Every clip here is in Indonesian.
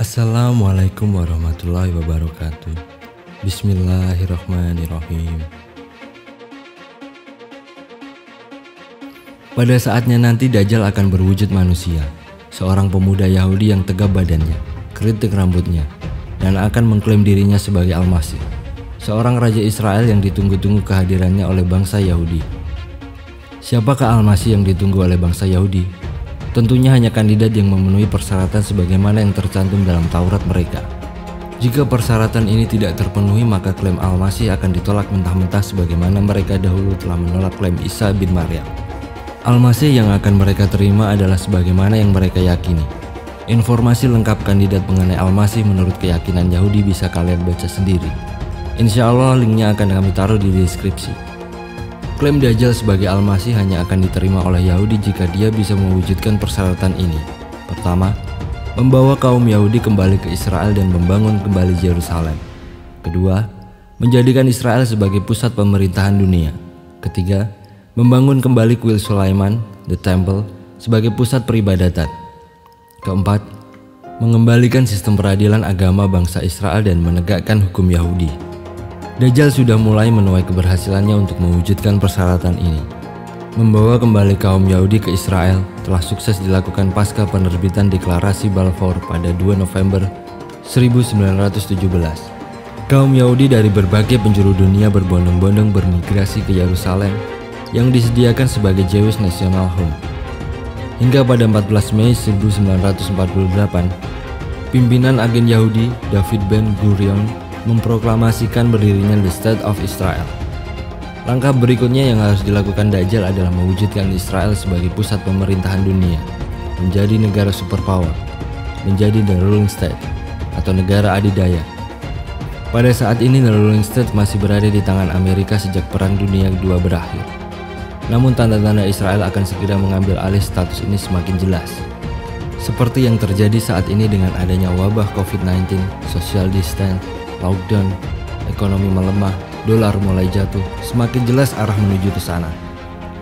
Assalamualaikum warahmatullahi wabarakatuh. Bismillahirrahmanirrahim. Pada saatnya nanti Dajjal akan berwujud manusia, seorang pemuda Yahudi yang tegap badannya, keriting rambutnya, dan akan mengklaim dirinya sebagai Al-Masih, seorang raja Israel yang ditunggu-tunggu kehadirannya oleh bangsa Yahudi. Siapakah Al-Masih yang ditunggu oleh bangsa Yahudi? Tentunya hanya kandidat yang memenuhi persyaratan sebagaimana yang tercantum dalam Taurat mereka. Jika persyaratan ini tidak terpenuhi, maka klaim Al-Masih akan ditolak mentah-mentah sebagaimana mereka dahulu telah menolak klaim Isa bin Maryam. Al-Masih yang akan mereka terima adalah sebagaimana yang mereka yakini. Informasi lengkap kandidat mengenai Al-Masih menurut keyakinan Yahudi bisa kalian baca sendiri. Insya Allah linknya akan kami taruh di deskripsi. Klaim Dajjal sebagai Al-Masih hanya akan diterima oleh Yahudi jika dia bisa mewujudkan persyaratan ini. Pertama, membawa kaum Yahudi kembali ke Israel dan membangun kembali Yerusalem. Kedua, menjadikan Israel sebagai pusat pemerintahan dunia. Ketiga, membangun kembali kuil Sulaiman, The Temple, sebagai pusat peribadatan. Keempat, mengembalikan sistem peradilan agama bangsa Israel dan menegakkan hukum Yahudi. Dajjal sudah mulai menuai keberhasilannya untuk mewujudkan persyaratan ini. Membawa kembali kaum Yahudi ke Israel telah sukses dilakukan pasca penerbitan deklarasi Balfour pada 2 November 1917. Kaum Yahudi dari berbagai penjuru dunia berbondong-bondong bermigrasi ke Yerusalem yang disediakan sebagai Jewish National Home. Hingga pada 14 Mei 1948, pimpinan agen Yahudi David Ben-Gurion memproklamasikan berdirinya The State of Israel. Langkah berikutnya yang harus dilakukan Dajjal adalah mewujudkan Israel sebagai pusat pemerintahan dunia, menjadi negara superpower, menjadi The Ruling State atau negara adidaya. Pada saat ini The Ruling State masih berada di tangan Amerika sejak Perang Dunia II berakhir. Namun tanda-tanda Israel akan segera mengambil alih status ini semakin jelas. Seperti yang terjadi saat ini dengan adanya wabah COVID-19, social distance, lockdown, ekonomi melemah, dolar mulai jatuh, semakin jelas arah menuju ke sana.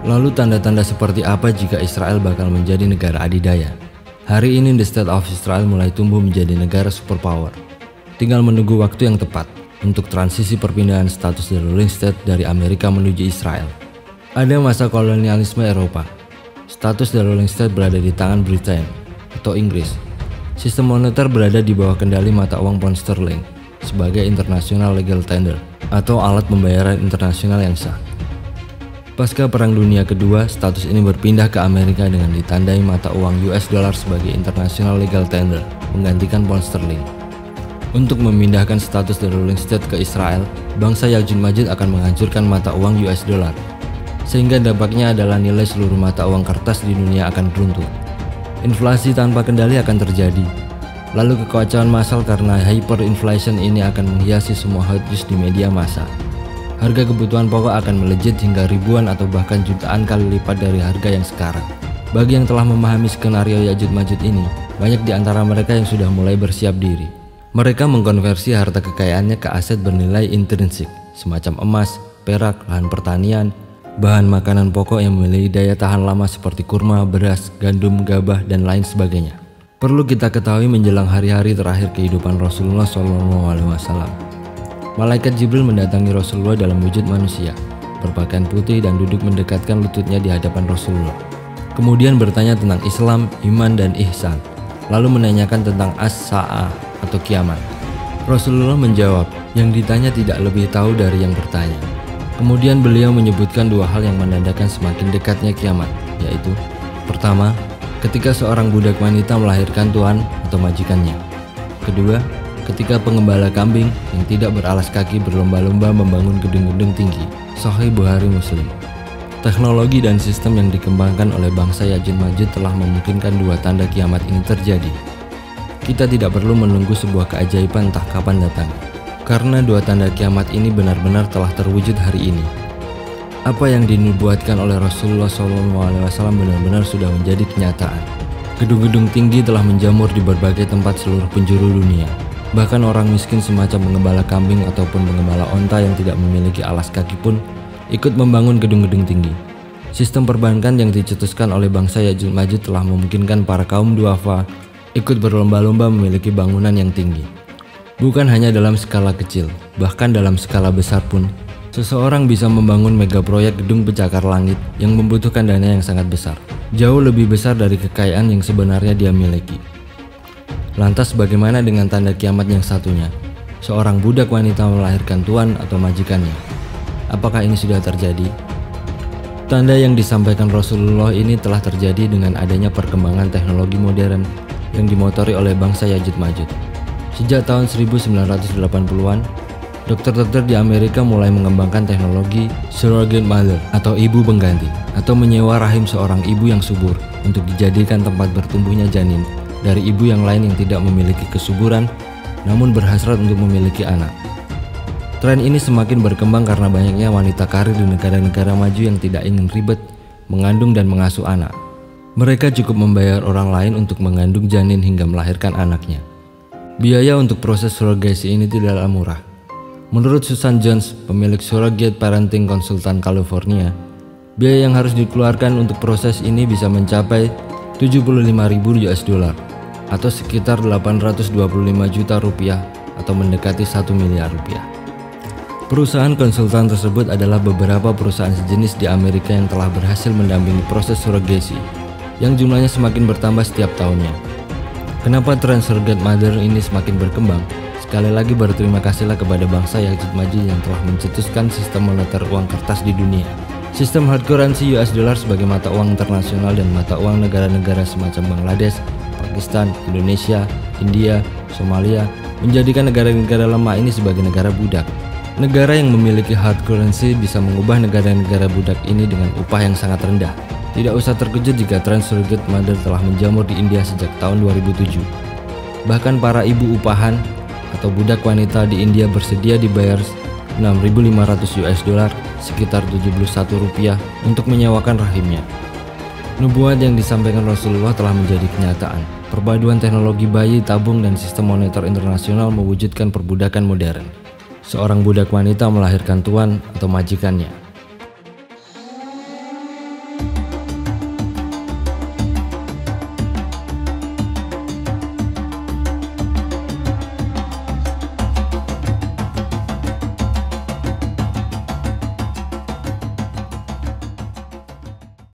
Lalu tanda-tanda seperti apa jika Israel bakal menjadi negara adidaya? Hari ini The State of Israel mulai tumbuh menjadi negara superpower. Tinggal menunggu waktu yang tepat untuk transisi perpindahan status The Ruling State dari Amerika menuju Israel. Ada masa kolonialisme Eropa. Status The Ruling State berada di tangan Britain atau Inggris. Sistem moneter berada di bawah kendali mata uang pound sterling sebagai international legal tender atau alat pembayaran internasional yang sah. Pasca Perang Dunia Kedua, status ini berpindah ke Amerika dengan ditandai mata uang US dollar sebagai international legal tender, menggantikan pound sterling. Untuk memindahkan status The Ruling State ke Israel, bangsa Ya'juj Ma'juj akan menghancurkan mata uang US dollar, sehingga dampaknya adalah nilai seluruh mata uang kertas di dunia akan runtuh. Inflasi tanpa kendali akan terjadi. Lalu kekacauan massal karena hyperinflation ini akan menghiasi semua hot news di media massa. Harga kebutuhan pokok akan melejit hingga ribuan atau bahkan jutaan kali lipat dari harga yang sekarang. Bagi yang telah memahami skenario Ya'juj Ma'juj ini, banyak di antara mereka yang sudah mulai bersiap diri. Mereka mengkonversi harta kekayaannya ke aset bernilai intrinsik, semacam emas, perak, lahan pertanian, bahan makanan pokok yang memiliki daya tahan lama seperti kurma, beras, gandum, gabah, dan lain sebagainya. Perlu kita ketahui menjelang hari-hari terakhir kehidupan Rasulullah SAW, Malaikat Jibril mendatangi Rasulullah dalam wujud manusia, berpakaian putih dan duduk mendekatkan lututnya di hadapan Rasulullah. Kemudian bertanya tentang Islam, iman, dan ihsan, lalu menanyakan tentang as-sa'ah atau kiamat. Rasulullah menjawab, yang ditanya tidak lebih tahu dari yang bertanya. Kemudian beliau menyebutkan dua hal yang menandakan semakin dekatnya kiamat, yaitu pertama, ketika seorang budak wanita melahirkan tuan atau majikannya. Kedua, ketika pengembala kambing yang tidak beralas kaki berlomba-lomba membangun gedung-gedung tinggi. Sahih Bukhari Muslim. Teknologi dan sistem yang dikembangkan oleh bangsa Ya'juj Ma'juj telah memungkinkan dua tanda kiamat ini terjadi. Kita tidak perlu menunggu sebuah keajaiban entah kapan datang, karena dua tanda kiamat ini benar-benar telah terwujud hari ini. Apa yang dinubuatkan oleh Rasulullah SAW benar-benar sudah menjadi kenyataan. Gedung-gedung tinggi telah menjamur di berbagai tempat seluruh penjuru dunia. Bahkan orang miskin semacam pengembala kambing ataupun pengembala onta yang tidak memiliki alas kaki pun ikut membangun gedung-gedung tinggi. Sistem perbankan yang dicetuskan oleh bangsa Ya'juj Ma'juj telah memungkinkan para kaum duafa ikut berlomba-lomba memiliki bangunan yang tinggi. Bukan hanya dalam skala kecil, bahkan dalam skala besar pun, seseorang bisa membangun megaproyek gedung pencakar langit yang membutuhkan dana yang sangat besar, jauh lebih besar dari kekayaan yang sebenarnya dia miliki. Lantas bagaimana dengan tanda kiamat yang satunya? Seorang budak wanita melahirkan tuan atau majikannya. Apakah ini sudah terjadi? Tanda yang disampaikan Rasulullah ini telah terjadi dengan adanya perkembangan teknologi modern yang dimotori oleh bangsa Ya'juj Ma'juj. Sejak tahun 1980-an, dokter-dokter di Amerika mulai mengembangkan teknologi surrogate mother atau ibu pengganti, atau menyewa rahim seorang ibu yang subur untuk dijadikan tempat bertumbuhnya janin dari ibu yang lain yang tidak memiliki kesuburan namun berhasrat untuk memiliki anak. Tren ini semakin berkembang karena banyaknya wanita karir di negara-negara maju yang tidak ingin ribet mengandung dan mengasuh anak. Mereka cukup membayar orang lain untuk mengandung janin hingga melahirkan anaknya. Biaya untuk proses surrogasi ini tidaklah murah. Menurut Susan Jones, pemilik Surrogate Parenting Konsultan California, biaya yang harus dikeluarkan untuk proses ini bisa mencapai $75.000 atau sekitar 825 juta rupiah atau mendekati 1 miliar rupiah. Perusahaan konsultan tersebut adalah beberapa perusahaan sejenis di Amerika yang telah berhasil mendampingi proses surrogasi yang jumlahnya semakin bertambah setiap tahunnya. Kenapa tren surrogate mother ini semakin berkembang? Sekali lagi berterima kasihlah kepada bangsa Ya'juj Ma'juj yang telah mencetuskan sistem moneter uang kertas di dunia. Sistem hard currency US dollar sebagai mata uang internasional dan mata uang negara-negara semacam Bangladesh, Pakistan, Indonesia, India, Somalia menjadikan negara-negara lemah ini sebagai negara budak. Negara yang memiliki hard currency bisa mengubah negara-negara budak ini dengan upah yang sangat rendah. Tidak usah terkejut jika tren surrogate mother telah menjamur di India sejak tahun 2007. Bahkan para ibu upahan atau budak wanita di India bersedia dibayar $6.500 sekitar 71 rupiah untuk menyewakan rahimnya. Nubuat yang disampaikan Rasulullah telah menjadi kenyataan. Perpaduan teknologi bayi tabung dan sistem moneter internasional mewujudkan perbudakan modern. Seorang budak wanita melahirkan tuan atau majikannya.